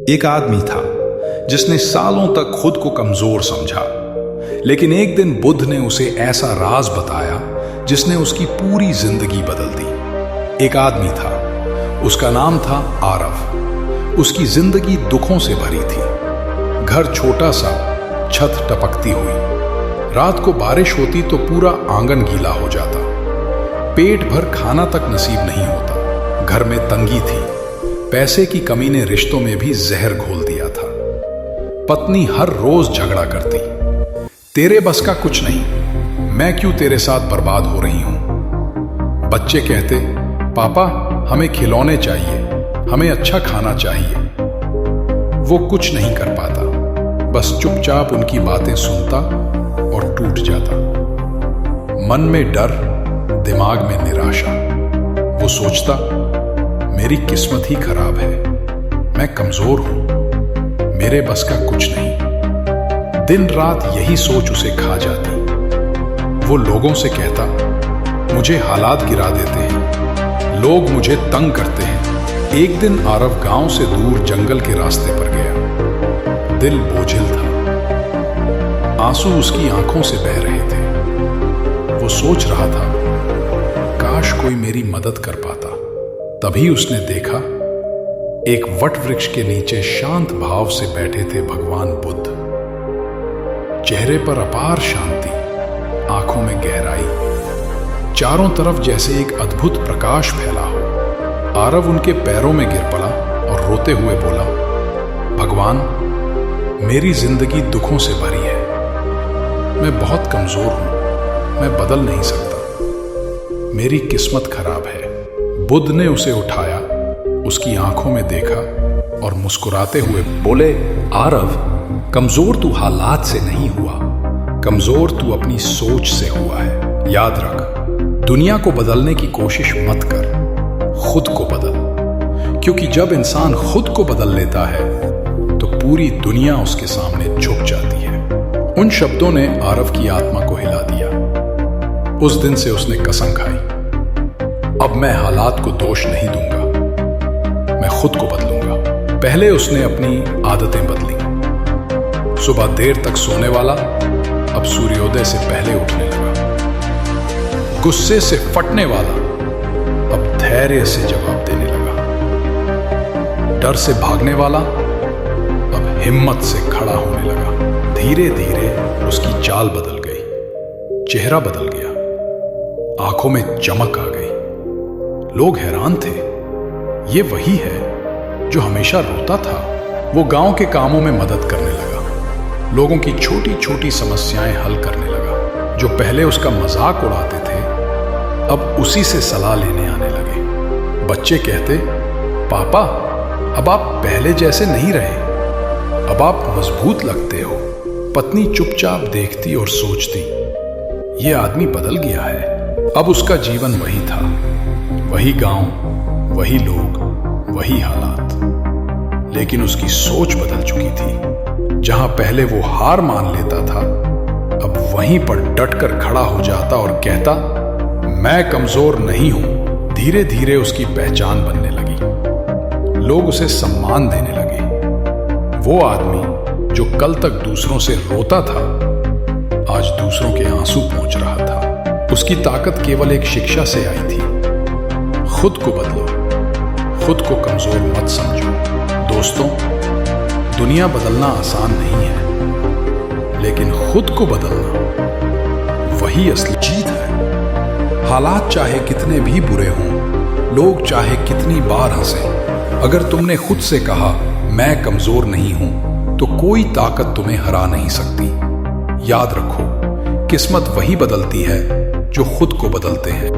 एक आदमी था जिसने सालों तक खुद को कमजोर समझा, लेकिन एक दिन बुद्ध ने उसे ऐसा राज बताया जिसने उसकी पूरी जिंदगी बदल दी। एक आदमी था, उसका नाम था आरव। उसकी जिंदगी दुखों से भरी थी। घर छोटा सा, छत टपकती हुई। रात को बारिश होती तो पूरा आंगन गीला हो जाता। पेट भर खाना तक नसीब नहीं होता। घर में तंगी थी। पैसे की कमी ने रिश्तों में भी जहर घोल दिया था। पत्नी हर रोज झगड़ा करती, तेरे बस का कुछ नहीं, मैं क्यों तेरे साथ बर्बाद हो रही हूं। बच्चे कहते, पापा हमें खिलौने चाहिए, हमें अच्छा खाना चाहिए। वो कुछ नहीं कर पाता, बस चुपचाप उनकी बातें सुनता और टूट जाता। मन में डर, दिमाग में निराशा। वो सोचता, मेरी किस्मत ही खराब है, मैं कमजोर हूं, मेरे बस का कुछ नहीं। दिन रात यही सोच उसे खा जाती। वो लोगों से कहता, मुझे हालात गिरा देते हैं, लोग मुझे तंग करते हैं। एक दिन आरव गांव से दूर जंगल के रास्ते पर गया। दिल बोझिल था, आंसू उसकी आंखों से बह रहे थे। वो सोच रहा था, काश कोई मेरी मदद कर पाता। तभी उसने देखा, एक वट वृक्ष के नीचे शांत भाव से बैठे थे भगवान बुद्ध। चेहरे पर अपार शांति, आंखों में गहराई, चारों तरफ जैसे एक अद्भुत प्रकाश फैला हो। आरव उनके पैरों में गिर पड़ा और रोते हुए बोला, भगवान, मेरी जिंदगी दुखों से भरी है, मैं बहुत कमजोर हूं, मैं बदल नहीं सकता, मेरी किस्मत खराब है। बुद्ध ने उसे उठाया, उसकी आंखों में देखा और मुस्कुराते हुए बोले, आरव, कमजोर तू हालात से नहीं हुआ, कमजोर तू अपनी सोच से हुआ है। याद रख, दुनिया को बदलने की कोशिश मत कर, खुद को बदल। क्योंकि जब इंसान खुद को बदल लेता है तो पूरी दुनिया उसके सामने झुक जाती है। उन शब्दों ने आरव की आत्मा को हिला दिया। उस दिन से उसने कसम खाई, अब मैं हालात को दोष नहीं दूंगा, मैं खुद को बदलूंगा। पहले उसने अपनी आदतें बदली। सुबह देर तक सोने वाला अब सूर्योदय से पहले उठने लगा। गुस्से से फटने वाला अब धैर्य से जवाब देने लगा। डर से भागने वाला अब हिम्मत से खड़ा होने लगा। धीरे धीरे उसकी चाल बदल गई, चेहरा बदल गया, आंखों में चमक आ गई। लोग हैरान थे, ये वही है जो हमेशा रोता था। वो गांव के कामों में मदद करने लगा, लोगों की छोटी छोटी समस्याएं हल करने लगा। जो पहले उसका मजाक उड़ाते थे, अब उसी से सलाह लेने आने लगे। बच्चे कहते, पापा अब आप पहले जैसे नहीं रहे, अब आप मजबूत लगते हो। पत्नी चुपचाप देखती और सोचती, ये आदमी बदल गया है। अब उसका जीवन वही था, वही गांव, वही लोग, वही हालात, लेकिन उसकी सोच बदल चुकी थी। जहां पहले वो हार मान लेता था, अब वहीं पर डटकर खड़ा हो जाता और कहता, मैं कमजोर नहीं हूं। धीरे धीरे उसकी पहचान बनने लगी। लोग उसे सम्मान देने लगे। वो आदमी जो कल तक दूसरों से रोता था, आज दूसरों के आंसू पोंछ रहा था। उसकी ताकत केवल एक शिक्षा से आई थी, खुद को बदलो, खुद को कमजोर मत समझो। दोस्तों, दुनिया बदलना आसान नहीं है, लेकिन खुद को बदलना वही असली जीत है। हालात चाहे कितने भी बुरे हों, लोग चाहे कितनी बार हंसे, अगर तुमने खुद से कहा मैं कमजोर नहीं हूं, तो कोई ताकत तुम्हें हरा नहीं सकती। याद रखो, किस्मत वही बदलती है जो खुद को बदलते हैं।